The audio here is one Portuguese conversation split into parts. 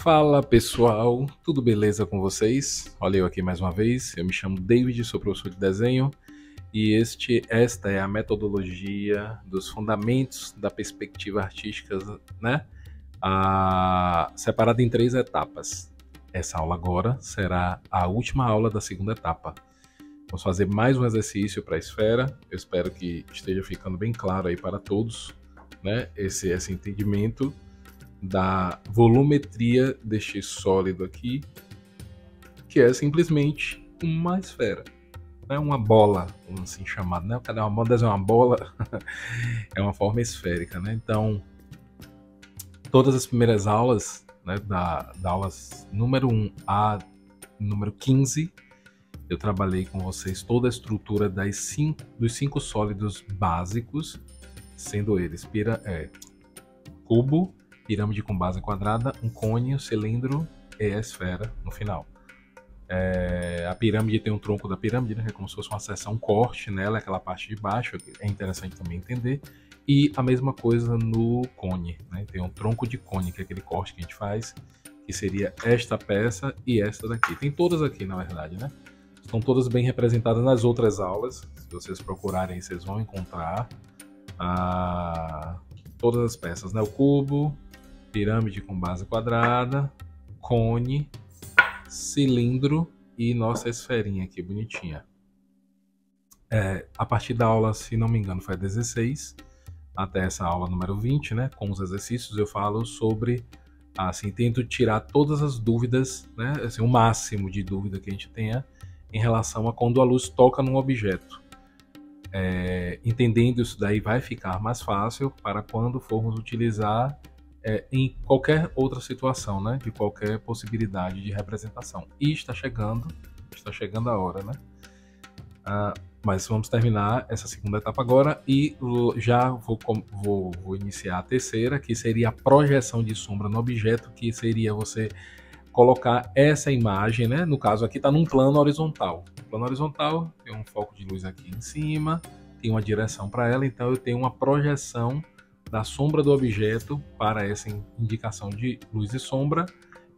Fala pessoal, tudo beleza com vocês? Olha eu aqui mais uma vez, eu me chamo David, sou professor de desenho e esta é a metodologia dos fundamentos da perspectiva artística, né? Separada em 3 etapas. Essa aula agora será a última aula da segunda etapa. Vamos fazer mais um exercício para a esfera, eu espero que esteja ficando bem claro aí para todos, né? Esse entendimento da volumetria deste sólido aqui, que é simplesmente uma esfera, é uma bola, assim chamada, né? Cada uma desenhar uma bola é uma forma esférica, né? Então, todas as primeiras aulas, né, da aulas número 1 a número 15, eu trabalhei com vocês toda a estrutura dos 5 sólidos básicos, sendo eles cubo, pirâmide com base quadrada, um cone, um cilindro e a esfera no final. A pirâmide tem um tronco da pirâmide, né? É como se fosse uma seção, um corte nela, aquela parte de baixo, é interessante também entender. E a mesma coisa no cone, né? Tem um tronco de cone, que é aquele corte que a gente faz, que seria esta peça e esta daqui. Tem todas aqui, na verdade, né? Estão todas bem representadas nas outras aulas. Se vocês procurarem, vocês vão encontrar todas as peças, né? O cubo, pirâmide com base quadrada, cone, cilindro e nossa esferinha aqui bonitinha. A partir da aula, se não me engano, foi a 16, até essa aula número 20, né, com os exercícios, eu falo sobre, assim, tento tirar todas as dúvidas, né, assim, o máximo de dúvida que a gente tenha em relação a quando a luz toca num objeto. Entendendo isso daí vai ficar mais fácil para quando formos utilizar em qualquer outra situação, né, de qualquer possibilidade de representação. E está chegando a hora, né? Mas vamos terminar essa segunda etapa agora e já vou iniciar a terceira, que seria a projeção de sombra no objeto, que seria você colocar essa imagem, né? No caso aqui está num plano horizontal. No plano horizontal tem um foco de luz aqui em cima, tem uma direção para ela, então eu tenho uma projeção da sombra do objeto para essa indicação de luz e sombra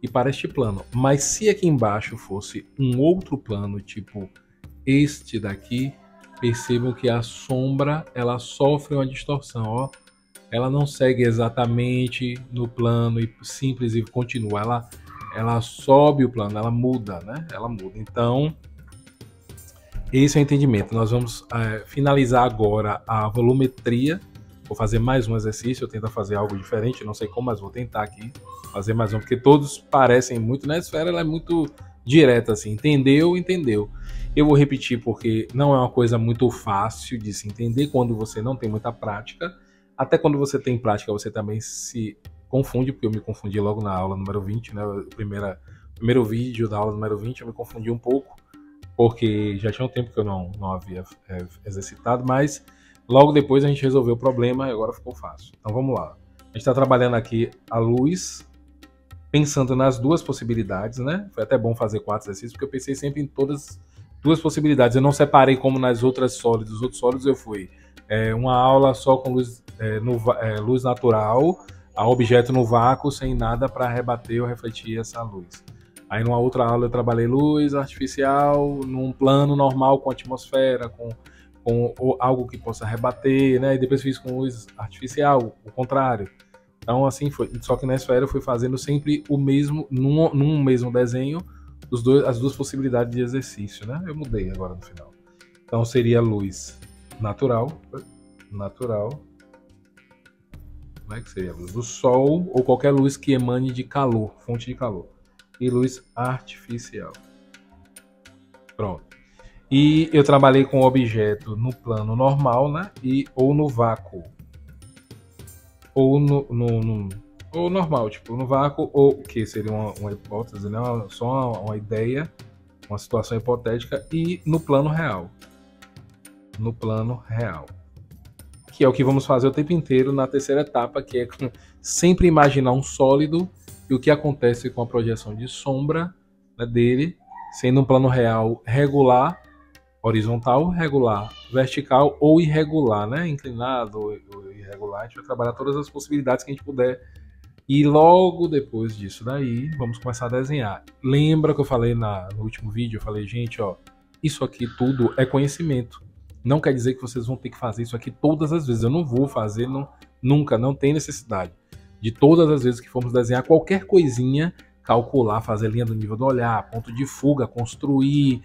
e para este plano. Mas se aqui embaixo fosse um outro plano, tipo este daqui, percebam que a sombra ela sofre uma distorção, ó. Ela não segue exatamente no plano e simples e continua, ela sobe o plano, ela muda, né? Ela muda. Então, esse é o entendimento. Nós vamos finalizar agora a volumetria. Vou fazer mais um exercício, eu tento fazer algo diferente, não sei como, mas vou tentar aqui fazer mais um, porque todos parecem muito, na esfera ela é muito direta, assim, entendeu, entendeu. Eu vou repetir porque não é uma coisa muito fácil de se entender quando você não tem muita prática. Até quando você tem prática, você também se confunde, porque eu me confundi logo na aula número 20, né? O primeiro vídeo da aula número 20 eu me confundi um pouco, porque já tinha um tempo que eu não havia exercitado, mas logo depois a gente resolveu o problema e agora ficou fácil. Então vamos lá. A gente está trabalhando aqui a luz, pensando nas duas possibilidades, né? Foi até bom fazer 4 exercícios, porque eu pensei sempre em todas duas possibilidades. Eu não separei como nas outras sólidos. Os outros sólidos eu fui uma aula só com luz, luz natural, a objeto no vácuo, sem nada para rebater ou refletir essa luz. Aí numa outra aula eu trabalhei luz artificial num plano normal com atmosfera, com algo que possa rebater, né? E depois fiz com luz artificial, o contrário. Então assim foi. Só que na esfera eu fui fazendo sempre o mesmo, num mesmo desenho, as duas possibilidades de exercício, né? Eu mudei agora no final. Então seria luz natural, né? Que seria a luz do sol ou qualquer luz que emane de calor, fonte de calor. E luz artificial. Pronto. E eu trabalhei com o objeto no plano normal, né? Ou no vácuo. Ou ou normal, tipo, no vácuo, ou que seria uma hipótese, né? Só uma ideia, uma situação hipotética, e no plano real. No plano real. Que é o que vamos fazer o tempo inteiro na terceira etapa, que é sempre imaginar um sólido e o que acontece com a projeção de sombra, né, dele, sendo um plano real regular, horizontal, regular, vertical ou irregular, né? Inclinado ou irregular. A gente vai trabalhar todas as possibilidades que a gente puder E logo depois disso daí, vamos começar a desenhar. Lembra que eu falei no último vídeo? Eu falei, gente, ó, isso aqui tudo é conhecimento. Não quer dizer que vocês vão ter que fazer isso aqui todas as vezes. Eu não vou fazer, nunca, não tem necessidade. De todas as vezes que formos desenhar qualquer coisinha, calcular, fazer linha do nível do olhar, ponto de fuga, construir,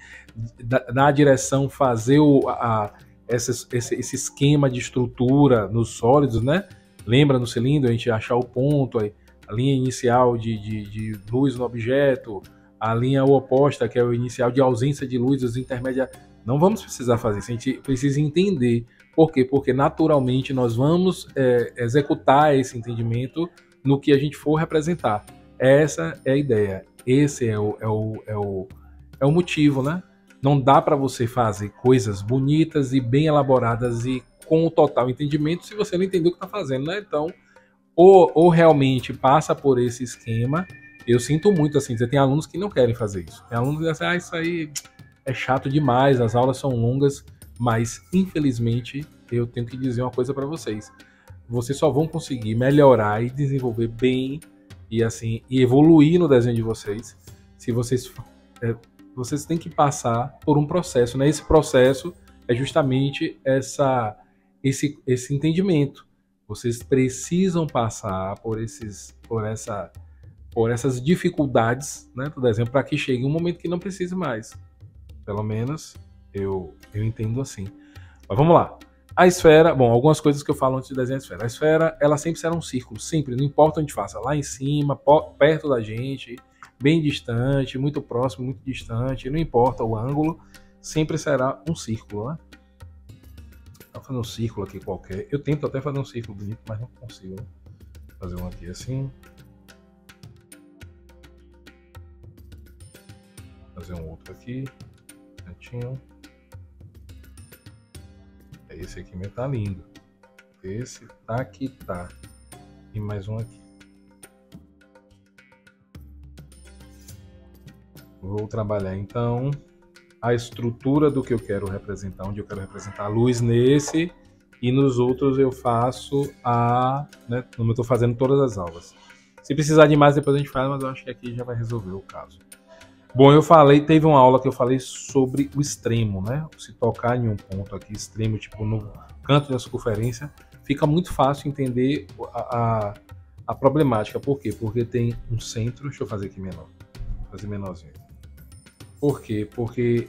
dar a direção, fazer esse esquema de estrutura nos sólidos, né? Lembra no cilindro, a gente achar o ponto, a linha inicial de luz no objeto, a linha oposta, que é o inicial de ausência de luz, os intermediários. Não vamos precisar fazer isso, a gente precisa entender. Por quê? Porque naturalmente nós vamos executar esse entendimento no que a gente for representar. Essa é a ideia. Esse é o motivo, né? Não dá para você fazer coisas bonitas e bem elaboradas e com o total entendimento se você não entendeu o que está fazendo, né? Então, ou realmente passa por esse esquema. Eu sinto muito assim, tem alunos que não querem fazer isso. Tem alunos que dizem assim, isso aí é chato demais, as aulas são longas, mas infelizmente eu tenho que dizer uma coisa para vocês. Vocês só vão conseguir melhorar e desenvolver bem e assim e evoluir no desenho de vocês se vocês têm que passar por um processo, né? Esse processo é justamente esse entendimento. Vocês precisam passar por essas dificuldades, né, do desenho para que chegue um momento que não precise mais. Pelo menos eu entendo assim. Mas vamos lá. A esfera, bom, algumas coisas que eu falo antes de desenhar a esfera. A esfera, ela sempre será um círculo, sempre, não importa onde faça, lá em cima, perto da gente, bem distante, muito próximo, muito distante, não importa o ângulo, sempre será um círculo, né? Vou fazer um círculo aqui qualquer. Eu tento até fazer um círculo bonito, mas não consigo, né? Fazer um aqui assim. Fazer um outro aqui. Cantinho. Esse aqui mesmo tá lindo. Esse tá que tá. E mais um aqui. Vou trabalhar então a estrutura do que eu quero representar, onde eu quero representar a luz nesse, e nos outros eu faço né, como eu estou fazendo todas as aulas. Se precisar de mais, depois a gente faz, mas eu acho que aqui já vai resolver o caso. Bom, teve uma aula que eu falei sobre o extremo, né? Se tocar em um ponto aqui, extremo, tipo no canto da circunferência, fica muito fácil entender a problemática. Por quê? Porque tem um centro, deixa eu fazer aqui menor, fazer menorzinho. Por quê? Porque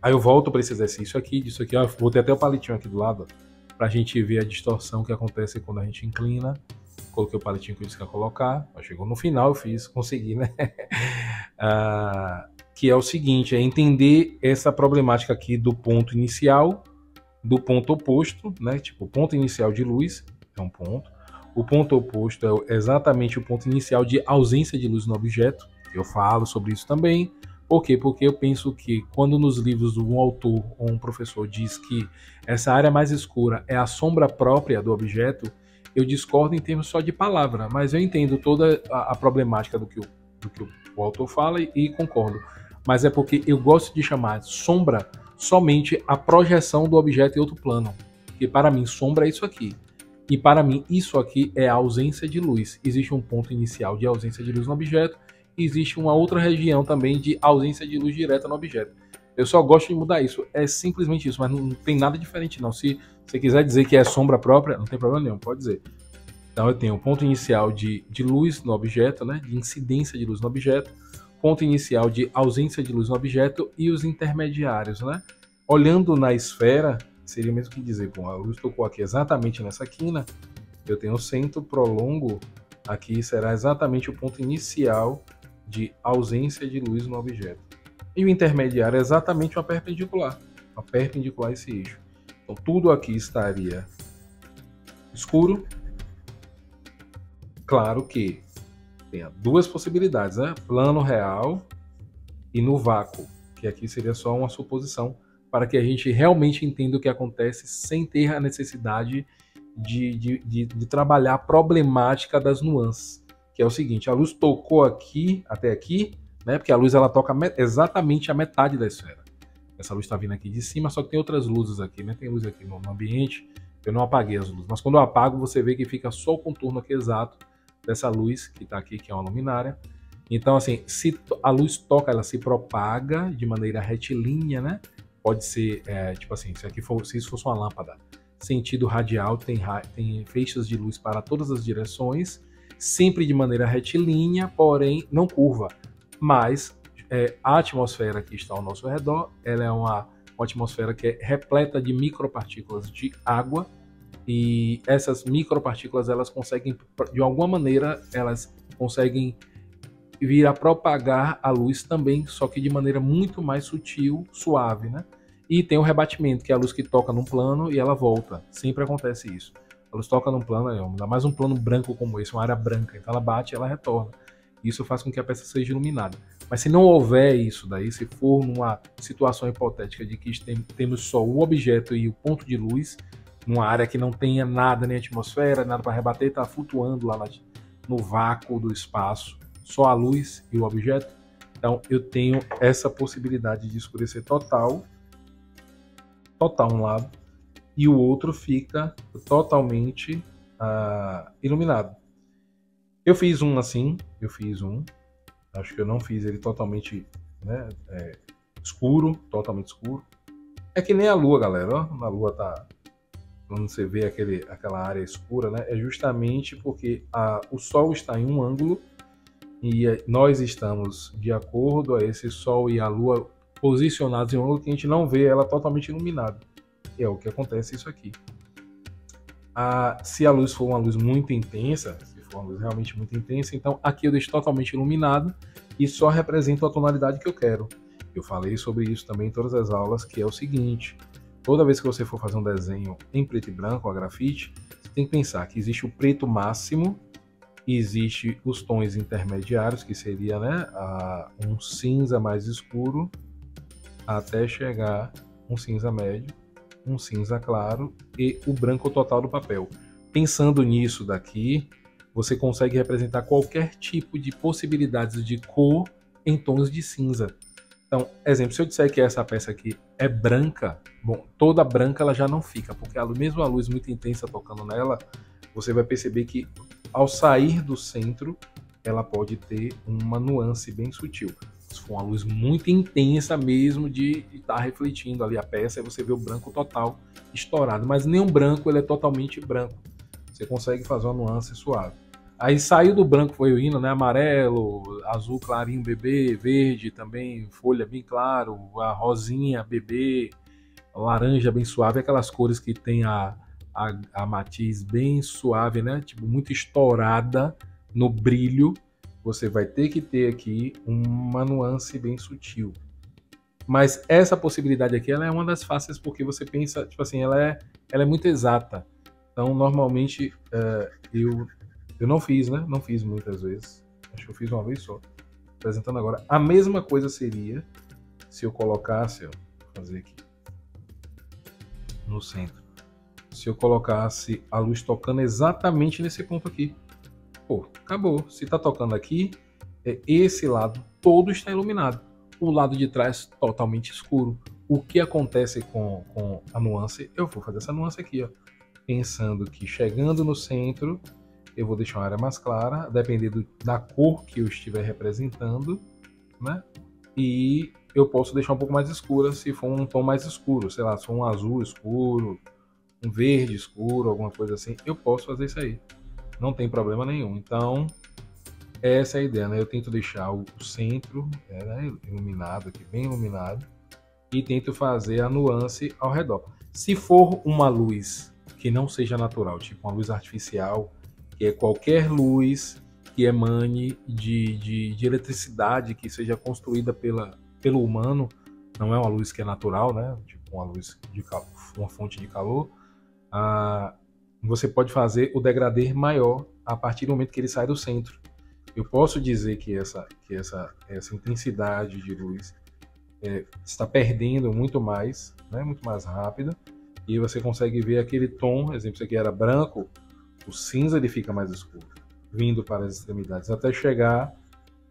aí eu volto para esse exercício aqui, disso aqui, ó, vou ter até o palitinho aqui do lado, para a gente ver a distorção que acontece quando a gente inclina. Coloquei o palitinho que eu disse que ia colocar, chegou no final, consegui, né? Que é o seguinte, é entender essa problemática aqui do ponto inicial, do ponto oposto, né? Tipo, o ponto inicial de luz é um ponto, o ponto oposto é exatamente o ponto inicial de ausência de luz no objeto. Eu falo sobre isso também. Por quê? Porque eu penso que quando nos livros um autor ou um professor diz que essa área mais escura é a sombra própria do objeto, eu discordo em termos só de palavra, mas eu entendo toda a problemática do que o autor fala e concordo. Mas é porque eu gosto de chamar sombra somente a projeção do objeto em outro plano. Porque para mim, sombra é isso aqui. E para mim, isso aqui é a ausência de luz. Existe um ponto inicial de ausência de luz no objeto, e existe uma outra região também de ausência de luz direta no objeto. Eu só gosto de mudar isso. É simplesmente isso, mas não tem nada diferente não. Se você quiser dizer que é sombra própria, não tem problema nenhum, pode dizer. Então eu tenho o ponto inicial de luz no objeto, né, de incidência de luz no objeto, ponto inicial de ausência de luz no objeto e os intermediários, né? Olhando na esfera, seria mesmo que dizer, bom, a luz tocou aqui exatamente nessa quina, eu tenho o centro prolongo, aqui será exatamente o ponto inicial de ausência de luz no objeto. E o intermediário é exatamente uma perpendicular a esse eixo. Então tudo aqui estaria escuro. Claro que tem duas possibilidades, né? Plano real e no vácuo, que aqui seria só uma suposição, para que a gente realmente entenda o que acontece sem ter a necessidade de trabalhar a problemática das nuances, que é o seguinte, a luz tocou aqui, até aqui, né? Porque a luz ela toca exatamente a metade da esfera. Essa luz está vindo aqui de cima, só que tem outras luzes aqui, né? Tem luz aqui no ambiente, eu não apaguei as luzes, mas quando eu apago você vê que fica só o contorno aqui exato dessa luz que está aqui, que é uma luminária. Então, assim, se a luz toca, ela se propaga de maneira retilínea, né? Pode ser, tipo assim, se isso fosse uma lâmpada, sentido radial, tem feixes de luz para todas as direções, sempre de maneira retilínea, porém não curva. Mas a atmosfera que está ao nosso redor, ela é uma atmosfera que é repleta de micropartículas de água, e essas micropartículas, elas conseguem, de alguma maneira, elas conseguem vir a propagar a luz também, só que de maneira muito mais sutil, suave, né? E tem o rebatimento, que é a luz que toca num plano e ela volta. Sempre acontece isso. A luz toca num plano, ainda mais um plano branco como esse, uma área branca, então ela bate e ela retorna. Isso faz com que a peça seja iluminada. Mas se não houver isso daí, se for numa situação hipotética de que temos só o objeto e o ponto de luz, numa área que não tenha nada, nem atmosfera, nada para rebater, está flutuando lá no vácuo do espaço, só a luz e o objeto, então eu tenho essa possibilidade de escurecer total um lado, e o outro fica totalmente iluminado. Eu fiz um assim, acho que eu não fiz ele totalmente, né, escuro, totalmente escuro. É que nem a lua, galera, ó, na lua tá, quando você vê aquela área escura, né, é justamente porque o sol está em um ângulo e nós estamos de acordo a esse sol e a lua posicionados em um ângulo que a gente não vê ela totalmente iluminada. E é o que acontece isso aqui. Se a luz for uma luz muito intensa, se for uma luz realmente muito intensa, então aqui eu deixo totalmente iluminado e só represento a tonalidade que eu quero. Eu falei sobre isso também em todas as aulas, que é o seguinte: toda vez que você for fazer um desenho em preto e branco, a grafite, você tem que pensar que existe o preto máximo, e existe os tons intermediários, que seria, né, um cinza mais escuro, até chegar um cinza médio, um cinza claro e o branco total do papel. Pensando nisso daqui, você consegue representar qualquer tipo de possibilidades de cor em tons de cinza. Então, exemplo, se eu disser que essa peça aqui é branca, bom, toda branca ela já não fica, porque mesmo a luz muito intensa tocando nela, você vai perceber que ao sair do centro, ela pode ter uma nuance bem sutil. Se for uma luz muito intensa mesmo, de estar refletindo ali a peça, aí você vê o branco total estourado. Mas nenhum branco ele é totalmente branco. Você consegue fazer uma nuance suave. Aí saiu do branco, foi indo, né? Amarelo, azul clarinho bebê, verde também, folha bem claro, a rosinha bebê, laranja bem suave, aquelas cores que tem a matiz bem suave, né? Tipo, muito estourada no brilho. Você vai ter que ter aqui uma nuance bem sutil. Mas essa possibilidade aqui, ela é uma das fáceis, porque você pensa, tipo assim, ela é muito exata. Então, normalmente, eu não fiz, né? Não fiz muitas vezes. Acho que eu fiz uma vez só. Apresentando agora. A mesma coisa seria se eu colocasse, ó, vou fazer aqui, no centro. Se eu colocasse a luz tocando exatamente nesse ponto aqui. Pô, acabou. Se tá tocando aqui, esse lado todo está iluminado. O lado de trás totalmente escuro. O que acontece com a nuance? Eu vou fazer essa nuance aqui, ó. Pensando que chegando no centro, eu vou deixar uma área mais clara, dependendo da cor que eu estiver representando, né? E eu posso deixar um pouco mais escura se for um tom mais escuro, sei lá, se for um azul escuro, um verde escuro, alguma coisa assim, eu posso fazer isso aí. Não tem problema nenhum. Então, essa é a ideia, né? Eu tento deixar o centro, né, iluminado aqui, bem iluminado, e tento fazer a nuance ao redor. Se for uma luz que não seja natural, tipo uma luz artificial, que é qualquer luz que emane de eletricidade que seja construída pelo humano, não é uma luz que é natural, né? Tipo uma luz uma fonte de calor, você pode fazer o degradê maior a partir do momento que ele sai do centro. Eu posso dizer que essa intensidade de luz está perdendo muito mais, né, muito mais rápida, e você consegue ver aquele tom, exemplo, isso aqui era branco, o cinza ele fica mais escuro, vindo para as extremidades, até chegar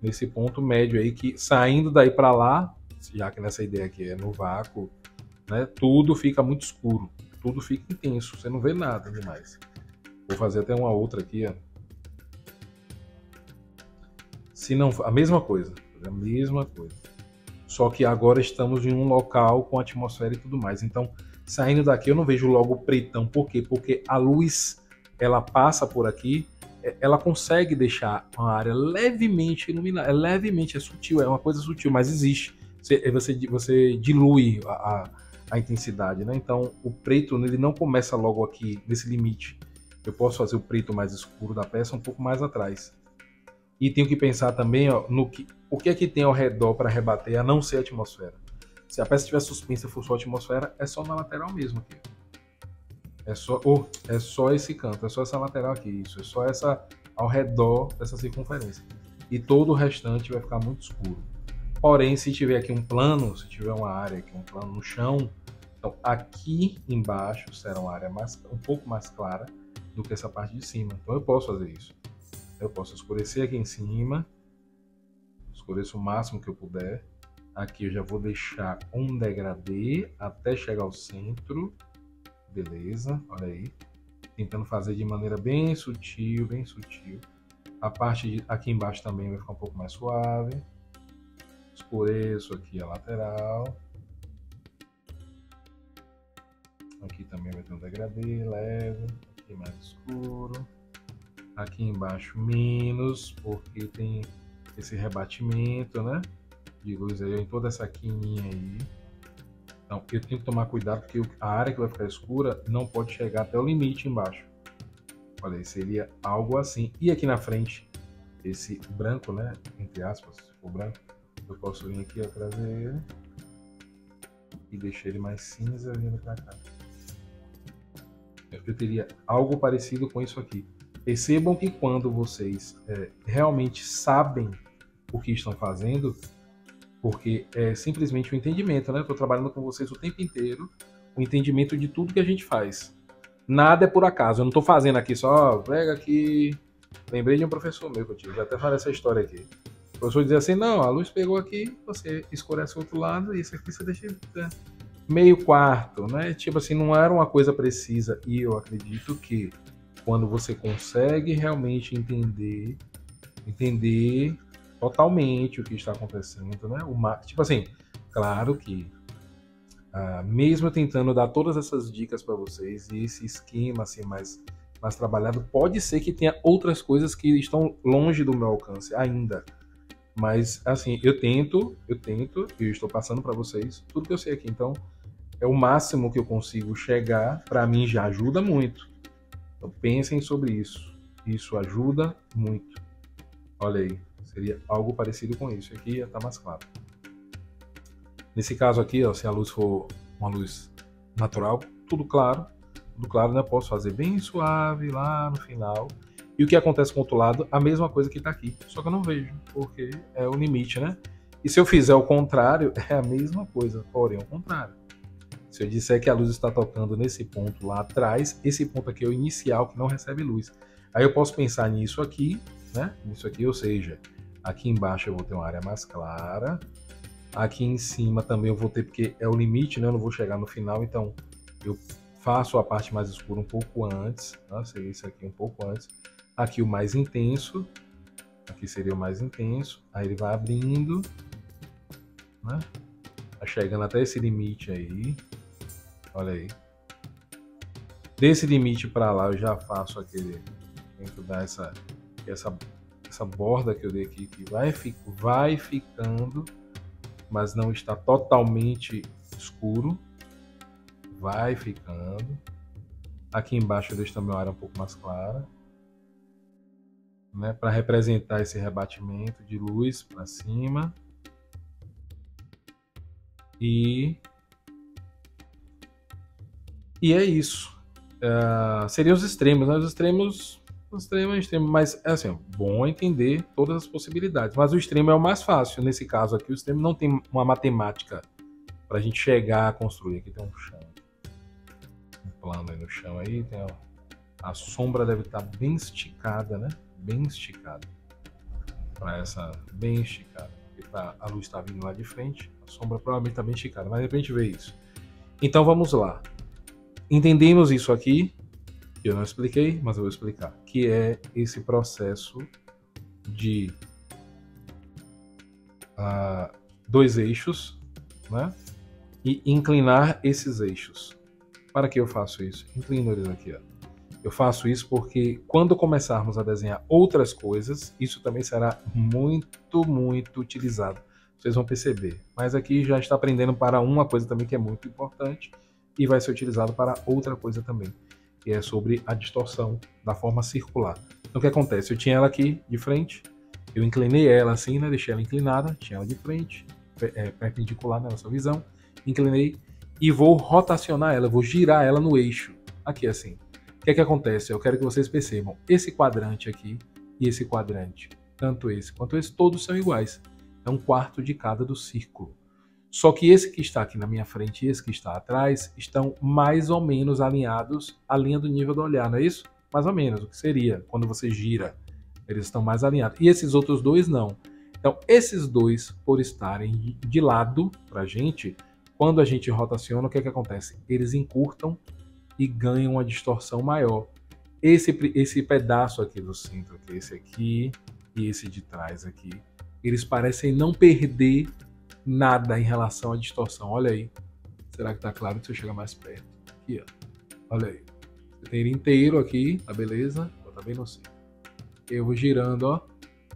nesse ponto médio aí, que saindo daí para lá, já que nessa ideia aqui é no vácuo, né, tudo fica muito escuro, tudo fica intenso, você não vê nada demais. Vou fazer até uma outra aqui, ó. Se não, a mesma coisa. A mesma coisa. Só que agora estamos em um local com atmosfera e tudo mais. Então, saindo daqui, eu não vejo logo pretão. Por quê? Porque a luz, ela passa por aqui, ela consegue deixar uma área levemente iluminada. É levemente, é sutil, é uma coisa sutil, mas existe. Você dilui a intensidade, né? Então, o preto, ele não começa logo aqui, nesse limite. Eu posso fazer o preto mais escuro da peça um pouco mais atrás. E tenho que pensar também, ó, o que é que tem ao redor para rebater, a não ser a atmosfera. Se a peça estiver suspensa e for só a atmosfera, é só na lateral mesmo aqui. É só esse canto, é só essa lateral aqui, isso. É só essa ao redor dessa circunferência. E todo o restante vai ficar muito escuro. Porém, se tiver aqui um plano, se tiver uma área aqui, um plano no chão, então aqui embaixo será uma área um pouco mais clara do que essa parte de cima. Então eu posso fazer isso. Eu posso escurecer aqui em cima, escureço o máximo que eu puder. Aqui eu já vou deixar um degradê até chegar ao centro. Beleza, olha aí. Tentando fazer de maneira bem sutil, bem sutil. A parte aqui embaixo também vai ficar um pouco mais suave. Escureço aqui a lateral. Aqui também vai ter um degradê leve. Aqui mais escuro. Aqui embaixo menos, porque tem esse rebatimento, né? De luz aí em toda essa quininha aí. Então, eu tenho que tomar cuidado, porque a área que vai ficar escura não pode chegar até o limite embaixo. Olha aí, seria algo assim. E aqui na frente, esse branco, né? Entre aspas, se for branco, eu posso vir aqui, ó, trazer ele e deixar ele mais cinza vindo pra cá. Eu teria algo parecido com isso aqui. Percebam que quando vocês realmente sabem o que estão fazendo, porque é simplesmente o entendimento, né? Eu estou trabalhando com vocês o tempo inteiro, o entendimento de tudo que a gente faz. Nada é por acaso, eu não estou fazendo aqui só, pega aqui. Lembrei de um professor meu que eu tive, já até falei essa história aqui. O professor dizia assim, não, a luz pegou aqui, você escurece o outro lado e isso aqui você deixa meio quarto, né? Tipo assim, não era uma coisa precisa. E eu acredito que quando você consegue realmente entender totalmente o que está acontecendo, né? Tipo assim, claro que mesmo tentando dar todas essas dicas para vocês e esse esquema assim mais trabalhado, pode ser que tenha outras coisas que estão longe do meu alcance ainda. Mas assim, eu tento, eu estou passando para vocês tudo que eu sei aqui. Então, é o máximo que eu consigo chegar, para mim já ajuda muito. Então pensem sobre isso. Isso ajuda muito. Olha aí, seria algo parecido com isso. Aqui já está mais claro. Nesse caso aqui, ó, se a luz for uma luz natural, tudo claro, né? Posso fazer bem suave lá no final. E o que acontece com o outro lado, a mesma coisa que está aqui. Só que eu não vejo, porque é o limite, né? E se eu fizer o contrário, é a mesma coisa, porém o contrário. Se eu disser que a luz está tocando nesse ponto lá atrás, esse ponto aqui é o inicial que não recebe luz. Aí eu posso pensar nisso aqui, né? Nisso aqui, ou seja, aqui embaixo eu vou ter uma área mais clara. Aqui em cima também eu vou ter, porque é o limite, né? Eu não vou chegar no final, então eu faço a parte mais escura um pouco antes, tá? Seria isso aqui um pouco antes. Aqui o mais intenso, aqui seria o mais intenso. Aí ele vai abrindo, né? Tá chegando até esse limite aí. Olha aí. Desse limite para lá eu já faço aquele, tento dar essa borda que eu dei aqui, que vai ficando, mas não está totalmente escuro. Vai ficando. Aqui embaixo eu deixo também uma área um pouco mais clara, né, para representar esse rebatimento de luz para cima. E é isso. Seriam os extremos, né? Os extremos, mas é assim, bom entender todas as possibilidades. Mas o extremo é o mais fácil. Nesse caso aqui, o extremo não tem uma matemática para a gente chegar a construir. Aqui tem um chão, um plano aí no chão aí, tem a sombra deve estar bem esticada, né? Bem esticada. Para essa, bem esticada. Porque a luz está vindo lá de frente, a sombra provavelmente está bem esticada, mas de repente vê isso. Então vamos lá. Entendemos isso aqui, que eu não expliquei, mas eu vou explicar, que é esse processo de dois eixos, né? E inclinar esses eixos. Para que eu faço isso? Inclino eles aqui, ó. Eu faço isso porque quando começarmos a desenhar outras coisas, isso também será muito utilizado. Vocês vão perceber. Mas aqui já está aprendendo para uma coisa também que é muito importante e vai ser utilizado para outra coisa também, que é sobre a distorção da forma circular. Então o que acontece? Eu tinha ela aqui de frente, eu inclinei ela assim, né? Deixei ela inclinada, tinha ela de frente, perpendicular na nossa visão, inclinei e vou rotacionar ela, vou girar ela no eixo, aqui assim. O que é que acontece? Eu quero que vocês percebam, esse quadrante aqui e esse quadrante, tanto esse quanto esse, todos são iguais. É um quarto de cada do círculo. Só que esse que está aqui na minha frente e esse que está atrás estão mais ou menos alinhados à linha do nível do olhar, não é isso? Mais ou menos, o que seria quando você gira. Eles estão mais alinhados. E esses outros dois não. Então, esses dois, por estarem de lado para a gente, quando a gente rotaciona, o que é que acontece? Eles encurtam e ganham uma distorção maior. Esse pedaço aqui do centro, que é esse aqui e esse de trás aqui, eles parecem não perder nada em relação à distorção. Olha aí. Será que tá claro se eu chegar mais perto? Aqui, ó. Olha aí. Você tem ele inteiro aqui, tá beleza? Tá bem no centro. Eu vou girando, ó.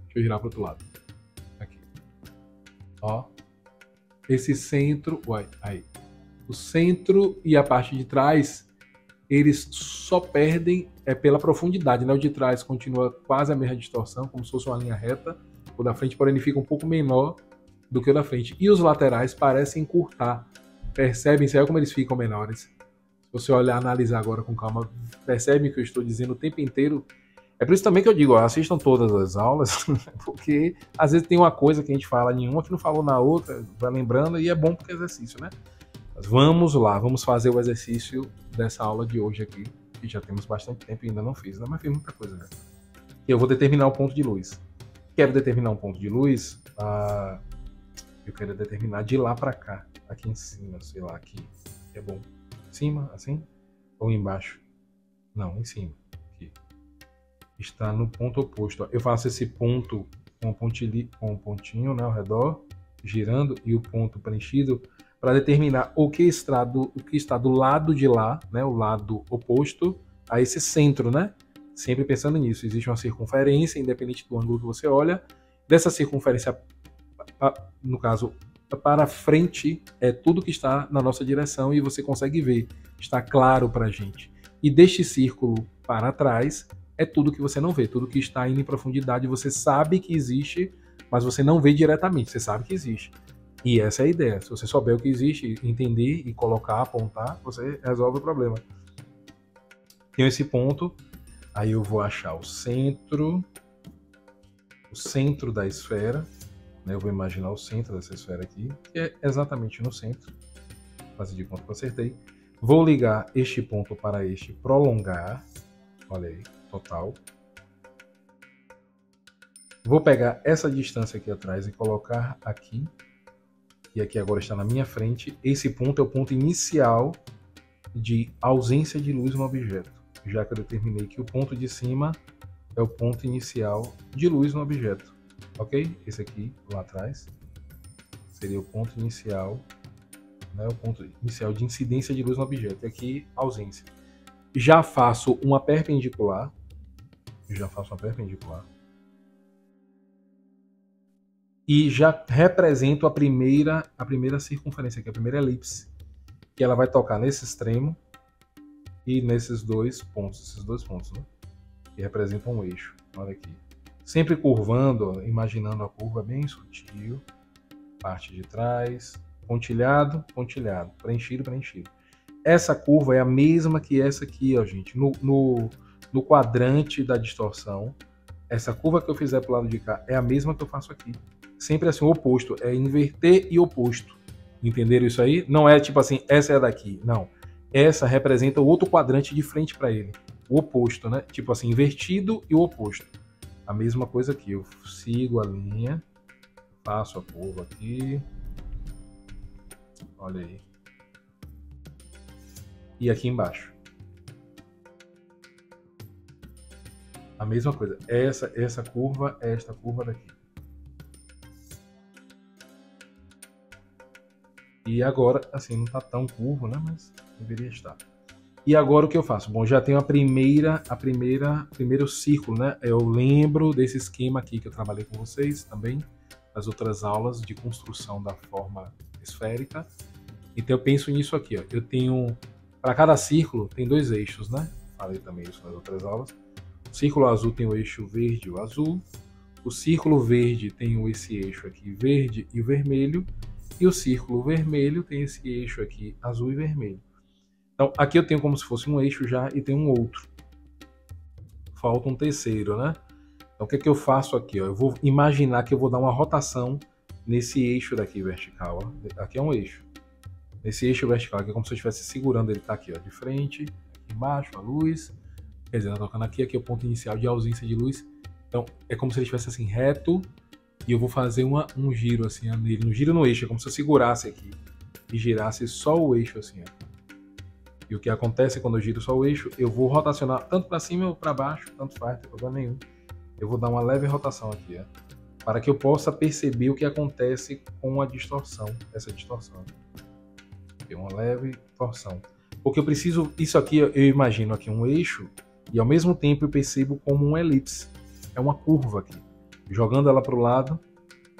Deixa eu girar pro outro lado. Aqui. Ó. Esse centro... Uai, aí. O centro e a parte de trás, eles só perdem pela profundidade, né? O de trás continua quase a mesma distorção, como se fosse uma linha reta. O da frente, porém, ele fica um pouco menor do que o da frente. E os laterais parecem encurtar. Percebem-se aí como eles ficam menores. Se você olhar, analisar agora com calma, percebem que eu estou dizendo o tempo inteiro. É por isso também que eu digo, ó, assistam todas as aulas, porque às vezes tem uma coisa que a gente fala em uma que não falou na outra, vai lembrando, e é bom porque é exercício, né? Mas vamos lá, vamos fazer o exercício dessa aula de hoje aqui, que já temos bastante tempo e ainda não fiz, né? Mas fiz muita coisa já. Eu vou determinar o ponto de luz. Quero determinar um ponto de luz, eu quero determinar de lá para cá, aqui em cima, sei lá, aqui. É bom. Em cima, assim? Ou embaixo? Não, em cima. Aqui. Está no ponto oposto. Eu faço esse ponto com um pontinho, né, ao redor, girando, e o ponto preenchido para determinar o que está do lado de lá, né, o lado oposto a esse centro, né? Sempre pensando nisso. Existe uma circunferência, independente do ângulo que você olha. Dessa circunferência, no caso, para frente, é tudo que está na nossa direção e você consegue ver. Está claro para a gente. E deste círculo para trás, é tudo que você não vê. Tudo que está indo em profundidade, você sabe que existe, mas você não vê diretamente. Você sabe que existe. E essa é a ideia. Se você souber o que existe, entender e colocar, apontar, você resolve o problema. Tenho esse ponto, aí eu vou achar o centro da esfera, né? Eu vou imaginar o centro dessa esfera aqui, que é exatamente no centro. Fazer de conta que eu acertei. Vou ligar este ponto para este prolongar. Olha aí, total. Vou pegar essa distância aqui atrás e colocar aqui. E aqui agora está na minha frente. Esse ponto é o ponto inicial de ausência de luz no objeto, já que eu determinei que o ponto de cima é o ponto inicial de luz no objeto, ok? Esse aqui, lá atrás, seria o ponto inicial, né? O ponto inicial de incidência de luz no objeto, e aqui, ausência. Já faço uma perpendicular, e já represento a primeira circunferência, que é a primeira elipse, que ela vai tocar nesse extremo e nesses dois pontos, né? Que representam um eixo. Olha aqui. Sempre curvando, imaginando a curva bem sutil. Parte de trás, pontilhado, pontilhado, preenchido, preenchido. Essa curva é a mesma que essa aqui, ó, gente. No quadrante da distorção, essa curva que eu fizer pro lado de cá é a mesma que eu faço aqui. Sempre assim, o oposto. É inverter e oposto. Entenderam isso aí? Não é tipo assim, essa é daqui. Não. Essa representa o outro quadrante de frente para ele. O oposto, né? Tipo assim, invertido e o oposto. A mesma coisa aqui. Eu sigo a linha. Faço a curva aqui. Olha aí. E aqui embaixo. A mesma coisa. Essa curva é esta curva daqui. E agora, assim, não está tão curvo, né? Mas deveria estar. E agora o que eu faço? Bom, já tenho primeiro círculo, né? Eu lembro desse esquema aqui que eu trabalhei com vocês também, nas outras aulas de construção da forma esférica. Então eu penso nisso aqui, ó. Eu tenho, para cada círculo, tem 2 eixos, né? Falei também isso nas outras aulas. O círculo azul tem o eixo verde e o azul. O círculo verde tem esse eixo aqui, verde e vermelho. E o círculo vermelho tem esse eixo aqui, azul e vermelho. Então, aqui eu tenho como se fosse um eixo já e tem um outro. Falta um terceiro, né? Então, o que é que eu faço aqui? Ó? Eu vou imaginar que eu vou dar uma rotação nesse eixo daqui vertical. Ó. Aqui é um eixo. Nesse eixo vertical, aqui é como se eu estivesse segurando ele, tá aqui, ó, de frente, aqui embaixo, a luz. Quer dizer, tá tocando aqui, aqui é o ponto inicial de ausência de luz. Então, é como se ele estivesse assim, reto. E eu vou fazer um giro assim nele. Um giro no eixo, é como se eu segurasse aqui e girasse só o eixo assim, ó. E o que acontece quando eu giro só o eixo, eu vou rotacionar tanto para cima ou para baixo, tanto faz, não tem problema nenhum. Eu vou dar uma leve rotação aqui, ó, para que eu possa perceber o que acontece com a distorção, essa distorção. Tem uma leve torção. Porque eu preciso, isso aqui eu imagino aqui um eixo e ao mesmo tempo eu percebo como uma elipse. É uma curva aqui. Jogando ela para o lado,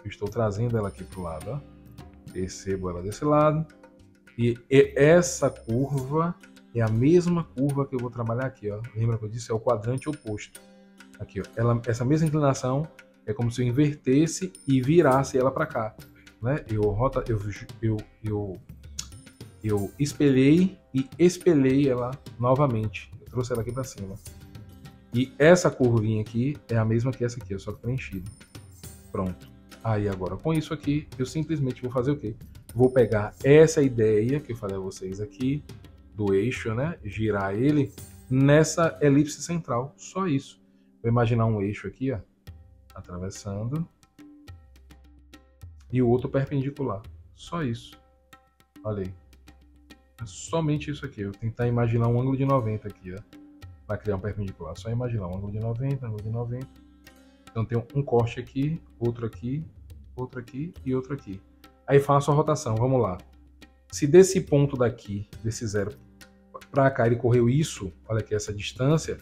eu estou trazendo ela aqui para o lado, ó. Percebo ela desse lado. E essa curva é a mesma curva que eu vou trabalhar aqui, ó. Lembra que eu disse? É o quadrante oposto. Aqui, ó. Essa mesma inclinação é como se eu invertesse e virasse ela para cá, né? Eu espelhei e espelhei ela novamente. Eu trouxe ela aqui para cima. E essa curvinha aqui é a mesma que essa aqui, só que preenchida. Pronto. Aí agora com isso aqui, eu simplesmente vou fazer o quê? Vou pegar essa ideia que eu falei a vocês aqui, do eixo, né? Girar ele nessa elipse central. Só isso. Vou imaginar um eixo aqui, ó, atravessando. E o outro perpendicular. Só isso. Olha aí. É somente isso aqui. Eu vou tentar imaginar um ângulo de 90 aqui, ó. Para criar um perpendicular. Só imaginar um ângulo de 90, ângulo de 90. Então tem um corte aqui, outro aqui e outro aqui. Aí faço a rotação, vamos lá. Se desse ponto daqui, desse zero para cá, ele correu isso, olha aqui essa distância,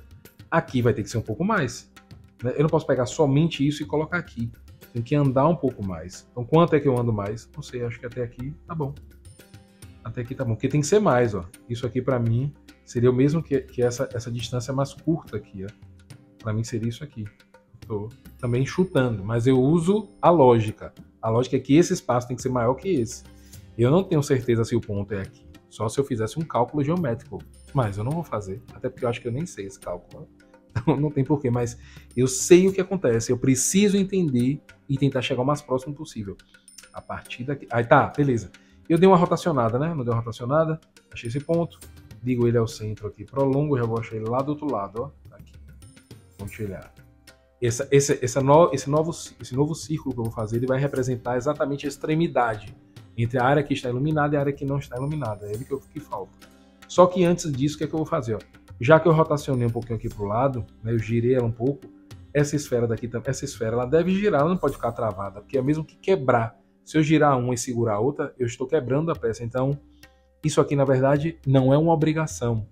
aqui vai ter que ser um pouco mais. Né? Eu não posso pegar somente isso e colocar aqui. Tem que andar um pouco mais. Então quanto é que eu ando mais? Não sei, acho que até aqui tá bom. Até aqui tá bom, porque tem que ser mais, ó. Isso aqui para mim seria o mesmo que essa distância mais curta aqui, ó. Para mim seria isso aqui. Estou também chutando, mas eu uso a lógica. A lógica é que esse espaço tem que ser maior que esse. Eu não tenho certeza se o ponto é aqui. Só se eu fizesse um cálculo geométrico. Mas eu não vou fazer. Até porque eu acho que eu nem sei esse cálculo. Então não tem porquê. Mas eu sei o que acontece. Eu preciso entender e tentar chegar o mais próximo possível. A partir daqui. Aí tá, beleza. Eu dei uma rotacionada, né? Não dei uma rotacionada. Achei esse ponto. Ligo ele ao centro aqui. Prolongo. Já vou achar ele lá do outro lado. Ó. Aqui. Vamos olhar. Esse novo círculo que eu vou fazer, ele vai representar exatamente a extremidade entre a área que está iluminada e a área que não está iluminada. É ele que falta. Só que antes disso, o que é que eu vou fazer? Ó? Já que eu rotacionei um pouquinho aqui para o lado, né, eu girei ela um pouco, essa esfera daqui, essa esfera, ela deve girar, ela não pode ficar travada, porque é mesmo que quebrar. Se eu girar uma e segurar a outra, eu estou quebrando a peça. Então, isso aqui, na verdade, não é uma obrigação.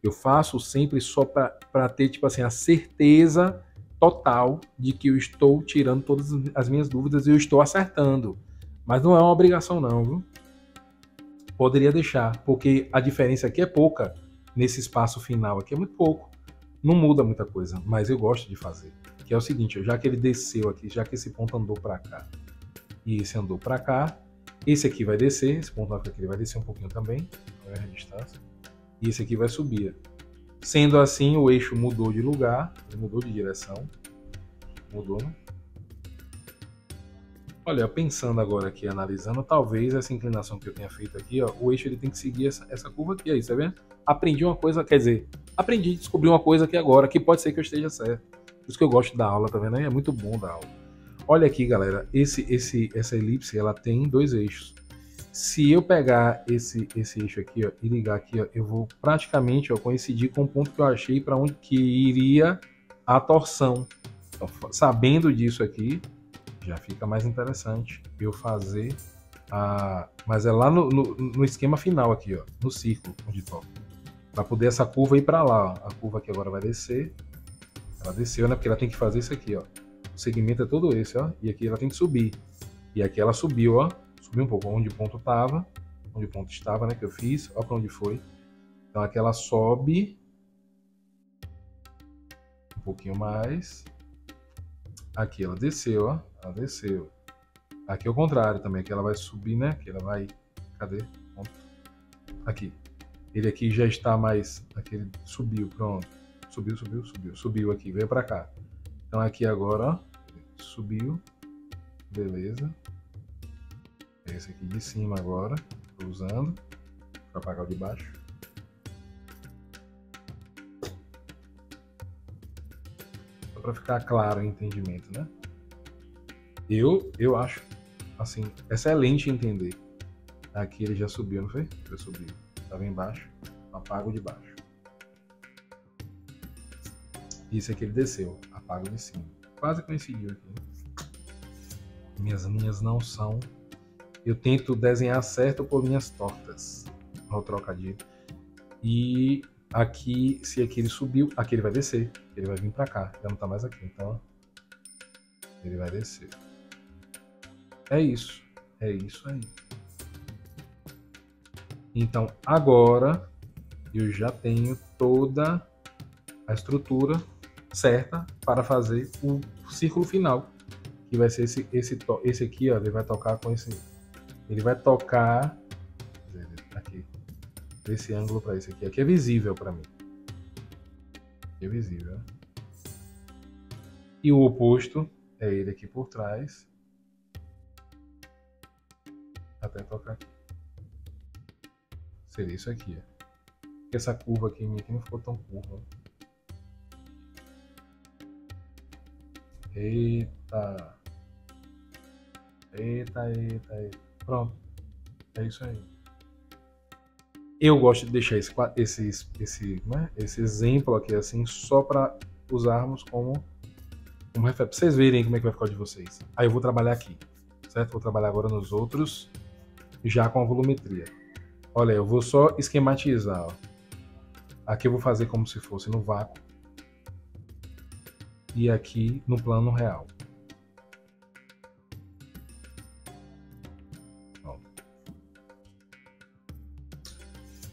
Eu faço sempre só para ter, tipo assim, a certeza total de que eu estou tirando todas as minhas dúvidas e eu estou acertando. Mas não é uma obrigação não, viu? Poderia deixar, porque a diferença aqui é pouca. Nesse espaço final aqui é muito pouco. Não muda muita coisa, mas eu gosto de fazer. Que é o seguinte, já que ele desceu aqui, já que esse ponto andou para cá e esse andou para cá, esse aqui vai descer, esse ponto aqui ele vai descer um pouquinho também, a distância, e esse aqui vai subir. Sendo assim, o eixo mudou de lugar, ele mudou de direção. Mudou, né? Olha, pensando agora aqui, analisando, talvez essa inclinação que eu tenha feito aqui, ó, o eixo ele tem que seguir essa curva aqui, aí, tá vendo? Aprendi uma coisa, quer dizer, descobri uma coisa aqui agora, que pode ser que eu esteja certo. Por isso que eu gosto da aula, tá vendo? É muito bom da aula. Olha aqui, galera, essa elipse, ela tem 2 eixos. Se eu pegar esse eixo aqui, ó, e ligar aqui, ó, eu vou praticamente, ó, coincidir com o ponto que eu achei para onde que iria a torção. Então, sabendo disso aqui, já fica mais interessante eu fazer Mas é lá no esquema final aqui, ó, no círculo onde toca. Para poder essa curva ir para lá, ó. A curva aqui agora vai descer. Ela desceu, né? Porque ela tem que fazer isso aqui, ó. O segmento é todo esse, ó. E aqui ela tem que subir. E aqui ela subiu, ó. Subiu um pouco onde o ponto tava. Onde o ponto estava, né? Que eu fiz. Ó para onde foi. Então aqui ela sobe. Um pouquinho mais. Aqui ela desceu, ó. Ela desceu. Aqui é o contrário também. Aqui ela vai subir, né? Aqui ela vai... Cadê? Aqui. Ele aqui já está mais... Aqui ele subiu, pronto. Subiu, subiu, subiu. Subiu aqui, veio para cá. Então aqui agora, ó. Subiu. Beleza. Esse aqui de cima agora. Estou usando. Para apagar o de baixo. Só para ficar claro o entendimento, né? Eu acho, assim, excelente entender. Aqui ele já subiu, não foi? Já subiu. Estava embaixo. Apago de baixo. Isso aqui ele desceu. Apago de cima. Quase coincidiu aqui. Minhas linhas não são... Eu tento desenhar certo por linhas tortas. Olha o trocadilho. E aqui, se aqui ele subiu, aqui ele vai descer. Ele vai vir para cá. Já não está mais aqui. Então, ele vai descer. É isso. É isso aí. Então, agora, eu já tenho toda a estrutura certa para fazer o círculo final. Que vai ser esse aqui, ó. Ele vai tocar com esse... Ele vai tocar... Aqui. Desse ângulo para esse aqui. Aqui é visível para mim. Aqui é visível. E o oposto é ele aqui por trás. Até tocar aqui. Seria isso aqui, ó. Essa curva aqui minha aqui não ficou tão curva. Eita. Eita, eita, eita. Pronto. É isso aí. Eu gosto de deixar esse exemplo aqui assim só para usarmos como referência. Para vocês verem como é que vai ficar o de vocês. Aí eu vou trabalhar aqui. Certo? Vou trabalhar agora nos outros já com a volumetria. Olha, eu vou só esquematizar. Ó. Aqui eu vou fazer como se fosse no vácuo. E aqui no plano real. Ó.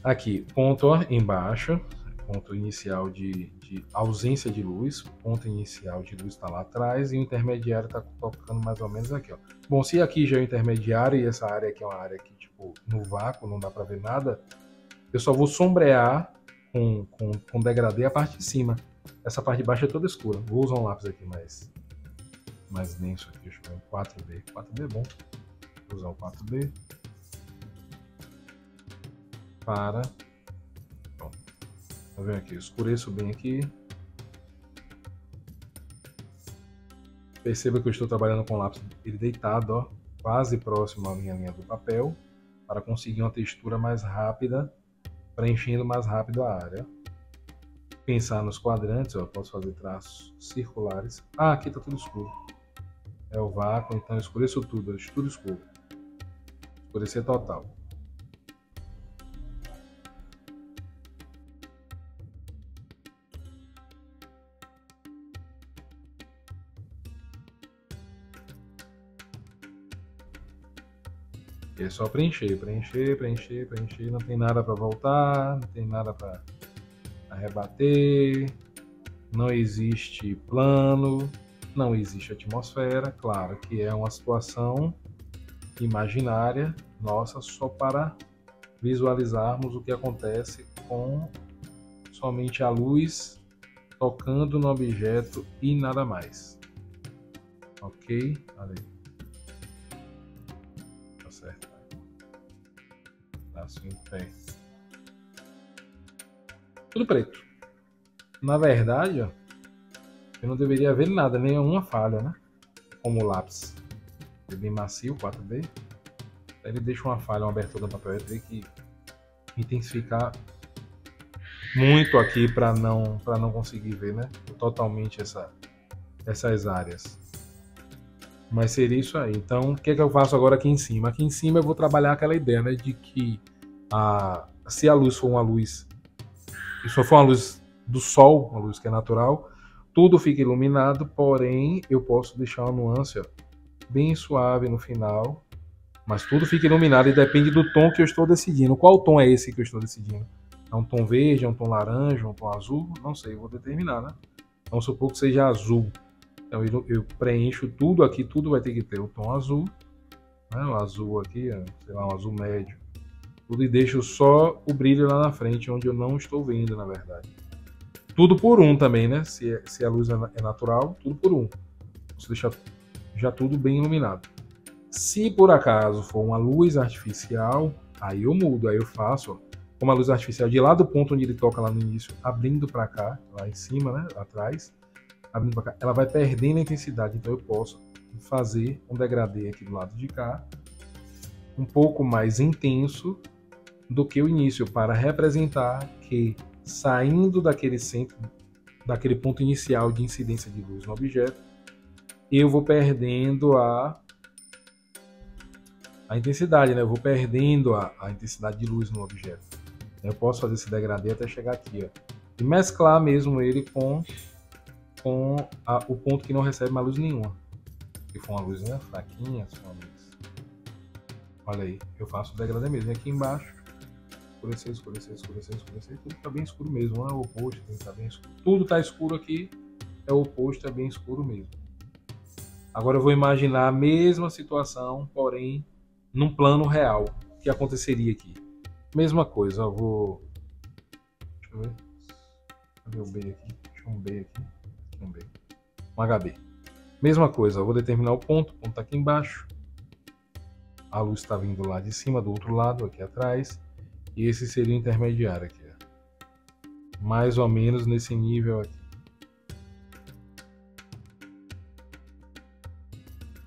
Aqui, ponto ó, embaixo. Ponto inicial de ausência de luz. Ponto inicial de luz está lá atrás. E o intermediário está tocando mais ou menos aqui. Ó. Bom, se aqui já é o intermediário e essa área aqui é uma área que, tipo, no vácuo não dá para ver nada, eu só vou sombrear com degradê a parte de cima. Essa parte de baixo é toda escura. Vou usar um lápis aqui mais denso aqui. Deixa eu ver um 4B. 4B é bom. Vou usar o 4B. Para. Pronto. Tá vendo aqui? Eu escureço bem aqui. Perceba que eu estou trabalhando com o lápis ele deitado, ó, quase próximo à minha linha do papel, para conseguir uma textura mais rápida, preenchendo mais rápido a área. Pensar nos quadrantes, ó, posso fazer traços circulares. Ah, aqui está tudo escuro. É o vácuo, então eu escureço tudo, deixo tudo escuro. Escurecer total. E é só preencher, preencher, preencher, preencher. Não tem nada para voltar, não tem nada para rebater. Não existe plano, não existe atmosfera. Claro que é uma situação imaginária nossa só para visualizarmos o que acontece com somente a luz tocando no objeto e nada mais. Ok? Olha aí. Tá certo. Traço em pé. Tudo preto. Na verdade, ó, eu não deveria ver nada, nenhuma falha, né? Como o lápis é bem macio, 4B. Ele deixa uma falha, uma abertura do papel. Eu teria que intensificar muito aqui para não conseguir ver, né? Totalmente essas áreas. Mas seria isso aí. Então, o que é que eu faço agora aqui em cima? Aqui em cima eu vou trabalhar aquela ideia, né, de que se a luz for uma luz, se for uma luz do sol, uma luz que é natural, tudo fica iluminado, porém eu posso deixar uma nuance, ó, bem suave no final, mas tudo fica iluminado e depende do tom que eu estou decidindo. Qual tom é esse que eu estou decidindo? É um tom verde, é um tom laranja, um tom azul? Não sei, eu vou determinar, né? Vamos supor que seja azul. Então eu preencho tudo aqui, tudo vai ter que ter o tom azul, né? O azul aqui, sei lá, um azul médio. Tudo e deixo só o brilho lá na frente, onde eu não estou vendo, na verdade. Tudo por um também, né? Se a luz é natural, tudo por um. Você deixa já tudo bem iluminado. Se por acaso for uma luz artificial, aí eu mudo, aí eu faço, ó, como a luz artificial de lá do ponto onde ele toca lá no início, abrindo para cá, lá em cima, né, atrás, abrindo para cá, ela vai perdendo a intensidade, então eu posso fazer um degradê aqui do lado de cá, um pouco mais intenso do que o início, para representar que saindo daquele centro, daquele ponto inicial de incidência de luz no objeto, eu vou perdendo a intensidade, né? Eu vou perdendo a intensidade de luz no objeto. Eu posso fazer esse degradê até chegar aqui, ó, e mesclar mesmo ele com o ponto que não recebe mais luz nenhuma. Se for uma luzinha fraquinha, se for uma luz. Olha aí, eu faço o degradê mesmo. E aqui embaixo, escurecer, escurecer, escurecer, escurecer, tudo tá bem escuro mesmo, não é o oposto, tá bem escuro. Tudo tá escuro aqui, é o oposto, é bem escuro mesmo. Agora eu vou imaginar a mesma situação, porém num plano real. O que aconteceria aqui? Mesma coisa, ó, vou. Deixa eu ver. Cadê o B aqui? Deixa um B aqui. Um B. Um HB. Mesma coisa, eu vou determinar o ponto tá aqui embaixo. A luz está vindo lá de cima, do outro lado, aqui atrás. E esse seria o intermediário aqui, ó. Mais ou menos nesse nível aqui.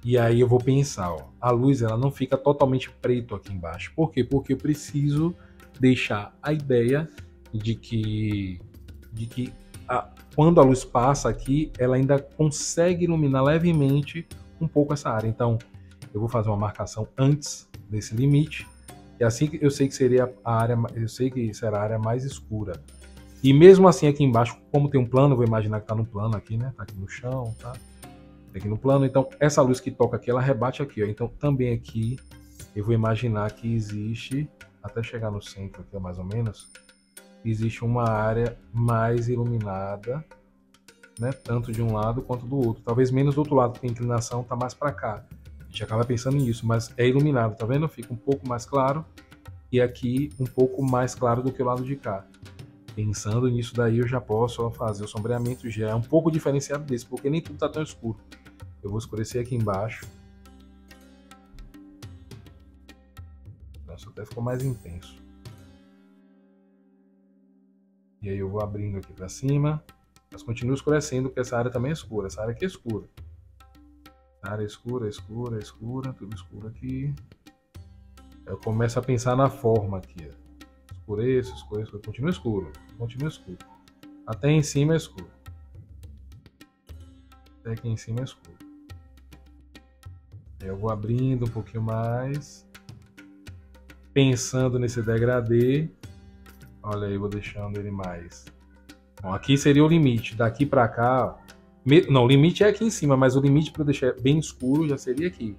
E aí eu vou pensar, ó, a luz ela não fica totalmente preto aqui embaixo. Por quê? Porque eu preciso deixar a ideia de que quando a luz passa aqui, ela ainda consegue iluminar levemente um pouco essa área. Então, eu vou fazer uma marcação antes desse limite. E assim eu sei que seria a área, eu sei que será a área mais escura. E mesmo assim aqui embaixo, como tem um plano, eu vou imaginar que está no plano aqui, né? Tá aqui no chão, tá? Aqui no plano, então essa luz que toca aqui, ela rebate aqui, ó. Então também aqui eu vou imaginar que existe, até chegar no centro aqui, mais ou menos, existe uma área mais iluminada, né? Tanto de um lado quanto do outro. Talvez menos do outro lado, porque a inclinação tá mais para cá. A gente acaba pensando nisso, mas é iluminado, tá vendo? Fica um pouco mais claro e aqui um pouco mais claro do que o lado de cá. Pensando nisso daí, eu já posso fazer o sombreamento já é um pouco diferenciado desse, porque nem tudo está tão escuro. Eu vou escurecer aqui embaixo. Nossa, até ficou mais intenso. E aí eu vou abrindo aqui para cima. Mas continua escurecendo, porque essa área também é escura. Essa área aqui é escura. A área é escura, escura, escura, tudo escuro aqui. Eu começo a pensar na forma aqui, ó. Escureço, escureço, continua escuro, continua escuro. Até em cima é escuro. Até aqui em cima é escuro. Aí eu vou abrindo um pouquinho mais. Pensando nesse degradê. Olha aí, eu vou deixando ele mais. Bom, aqui seria o limite. Daqui para cá, ó. Não, o limite é aqui em cima, mas o limite para deixar bem escuro já seria aqui.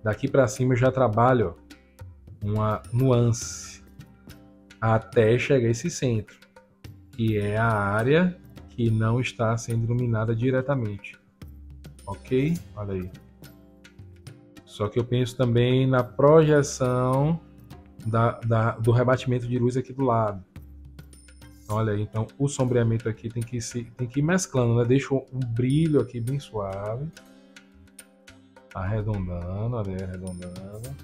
Daqui para cima eu já trabalho, ó, uma nuance até chegar a esse centro, que é a área que não está sendo iluminada diretamente. Ok? Olha aí. Só que eu penso também na projeção do rebatimento de luz aqui do lado. Olha aí, então o sombreamento aqui tem que ir mesclando, né? Deixa um brilho aqui bem suave. Arredondando, olha aí, arredondando.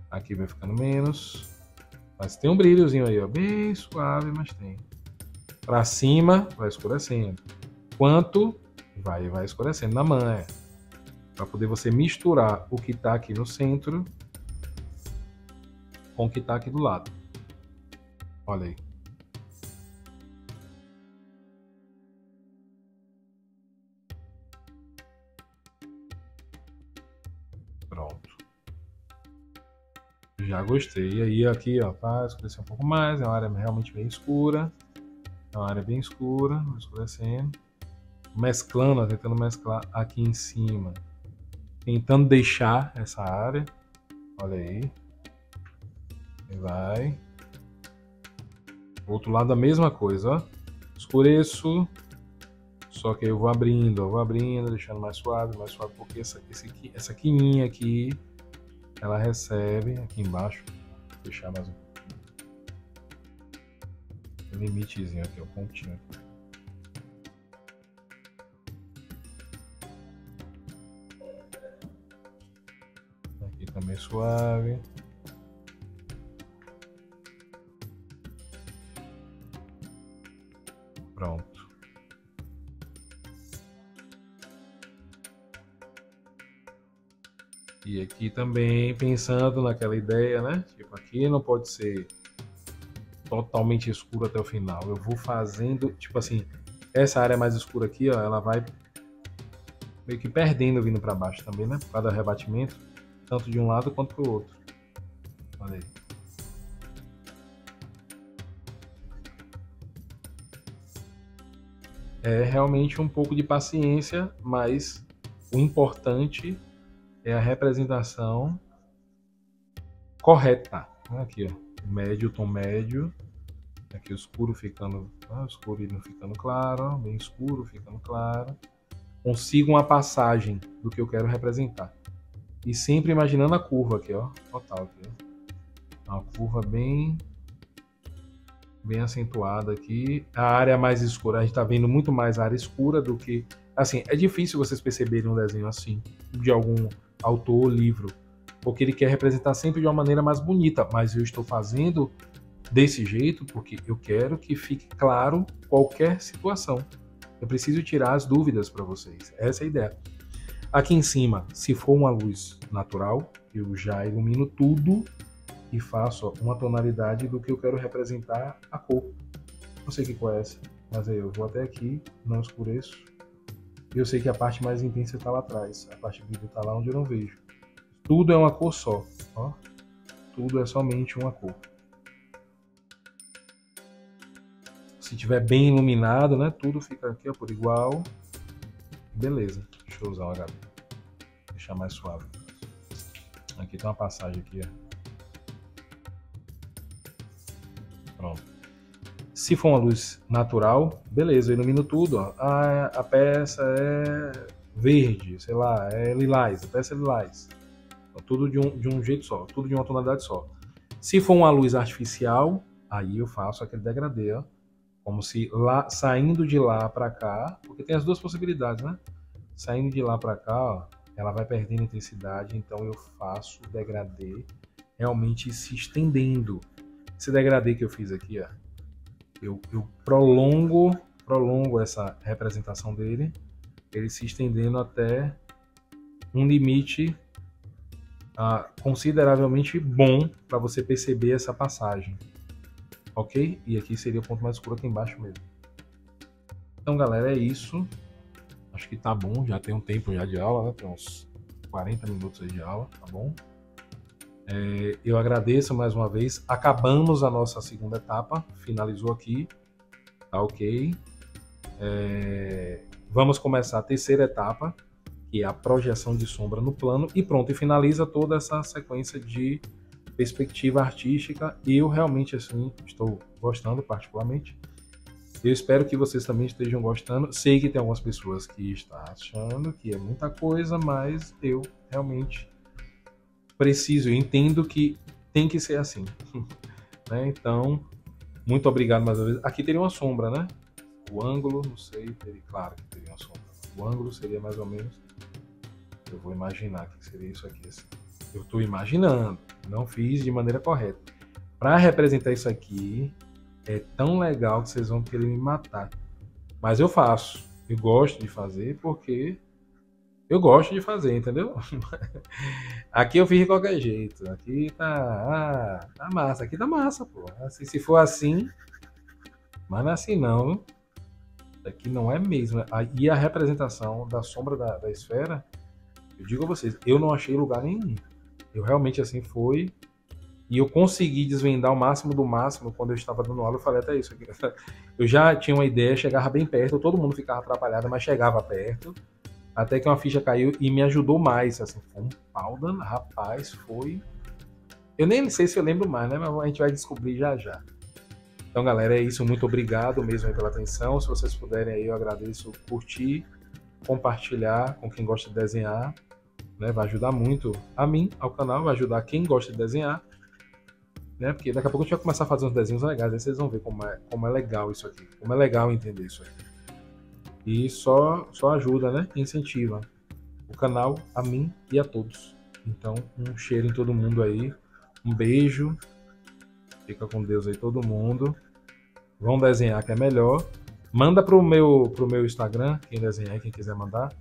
Aqui vai ficando menos. Mas tem um brilhozinho aí, ó, bem suave, mas tem. Para cima, vai escurecendo. Quanto vai escurecendo na manha. Para poder você misturar o que está aqui no centro com o que está aqui do lado. Olha aí. Pronto. Já gostei. E aí aqui, ó, tá escurecer um pouco mais. É uma área realmente bem escura. É uma área bem escura, escurecendo. Mesclando, ó, tentando mesclar aqui em cima. Tentando deixar essa área. Olha aí. E vai. Outro lado a mesma coisa, ó. Escureço. Só que eu vou abrindo, deixando mais suave, porque essa quininha aqui, ela recebe aqui embaixo. Vou deixar mais um limitezinho aqui, o pontinho aqui. Aqui também suave. Pronto. E aqui também pensando naquela ideia, né? Tipo, aqui não pode ser totalmente escuro até o final. Eu vou fazendo, tipo assim, essa área mais escura aqui, ó, ela vai meio que perdendo vindo para baixo também, né? Por causa do rebatimento, tanto de um lado quanto pro outro. Olha aí. É realmente um pouco de paciência, mas o importante é a representação correta. Aqui, ó, médio, tom médio. Aqui o escuro ficando, escuro e não ficando claro, ó, bem escuro ficando claro. Consigo uma passagem do que eu quero representar. E sempre imaginando a curva aqui, ó, total aqui, ó. Uma curva bem acentuada aqui. A área mais escura, a gente tá vendo muito mais área escura do que... Assim, é difícil vocês perceberem um desenho assim, de algum autor ou livro, porque ele quer representar sempre de uma maneira mais bonita, mas eu estou fazendo desse jeito porque eu quero que fique claro qualquer situação. Eu preciso tirar as dúvidas para vocês. Essa é a ideia. Aqui em cima, se for uma luz natural, eu já ilumino tudo e faço uma tonalidade do que eu quero representar a cor. Não sei que cor é essa, mas aí eu vou até aqui, não escureço. E eu sei que a parte mais intensa está lá atrás. A parte vívida está lá onde eu não vejo. Tudo é uma cor só. Ó. Tudo é somente uma cor. Se tiver bem iluminado, né? Tudo fica aqui ó, por igual. Beleza. Deixa eu usar o HB. Deixar mais suave. Aqui tem uma passagem aqui, ó. Pronto. Se for uma luz natural, beleza, eu ilumino tudo. Ó. A peça é verde, sei lá, é lilás, a peça é lilás. Então, tudo de um jeito só, tudo de uma tonalidade só. Se for uma luz artificial, aí eu faço aquele degradê, ó. Como se lá, saindo de lá para cá, porque tem as duas possibilidades, né? Saindo de lá para cá, ó, ela vai perdendo intensidade, então eu faço o degradê realmente se estendendo. Esse degradê que eu fiz aqui, ó, eu prolongo essa representação dele, ele se estendendo até um limite consideravelmente bom para você perceber essa passagem. Ok? E aqui seria o ponto mais escuro aqui embaixo mesmo. Então, galera, é isso. Acho que tá bom, já tem um tempo já de aula, né? Tem uns 40 minutos aí de aula, tá bom? Eu agradeço mais uma vez. Acabamos a nossa segunda etapa, finalizou aqui, tá ok? Vamos começar a terceira etapa, que é a projeção de sombra no plano, e pronto, e finaliza toda essa sequência de perspectiva artística. Eu realmente assim estou gostando particularmente. Eu espero que vocês também estejam gostando. Sei que tem algumas pessoas que estão achando que é muita coisa, mas eu realmente preciso, eu entendo que tem que ser assim. Né? Então, muito obrigado mais uma vez. Aqui teria uma sombra, né? O ângulo, não sei, claro que teria uma sombra. O ângulo seria mais ou menos... Eu vou imaginar que seria isso aqui. Assim. Eu estou imaginando, não fiz de maneira correta. Para representar isso aqui, é tão legal que vocês vão querer me matar. Mas eu faço. Eu gosto de fazer porque eu gosto de fazer, entendeu? Aqui eu fiz de qualquer jeito. Aqui tá massa. Aqui tá massa, pô. Assim, se for assim, mas não é assim não. Aqui não é mesmo. E a representação da sombra da esfera Eu digo a vocês, eu não achei lugar nenhum. Eu realmente assim fui e eu consegui desvendar o máximo do máximo quando eu estava dando aula. Eu falei até isso aqui. Eu já tinha uma ideia, chegava bem perto, todo mundo ficava atrapalhado, mas chegava perto. Até que uma ficha caiu e me ajudou mais. Assim, foi um pau danado. Rapaz, foi. Eu nem sei se eu lembro mais, né? Mas a gente vai descobrir já já. Então, galera, é isso. Muito obrigado mesmo aí pela atenção. Se vocês puderem aí, eu agradeço curtir, compartilhar com quem gosta de desenhar. Né? Vai ajudar muito a mim, ao canal, vai ajudar quem gosta de desenhar. Né? Porque daqui a pouco a gente vai começar a fazer uns desenhos legais. Aí vocês vão ver como é legal isso aqui. Como é legal entender isso aqui. E só ajuda, né? Incentiva o canal, a mim e a todos. Então, um cheiro em todo mundo aí. Um beijo. Fica com Deus aí todo mundo. Vão desenhar que é melhor. Manda pro meu Instagram, quem desenhar, quem quiser mandar.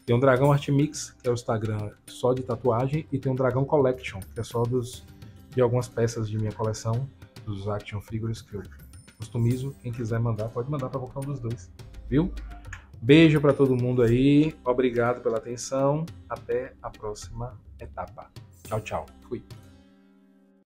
Tem um Dragão Art Mix, que é o Instagram só de tatuagem, e tem um Dragão Collection, que é só de algumas peças de minha coleção, dos action figures que eu customizo. Quem quiser mandar, pode mandar para qualquer um dos dois. Viu? Beijo para todo mundo aí. Obrigado pela atenção. Até a próxima etapa. Tchau, tchau. Fui.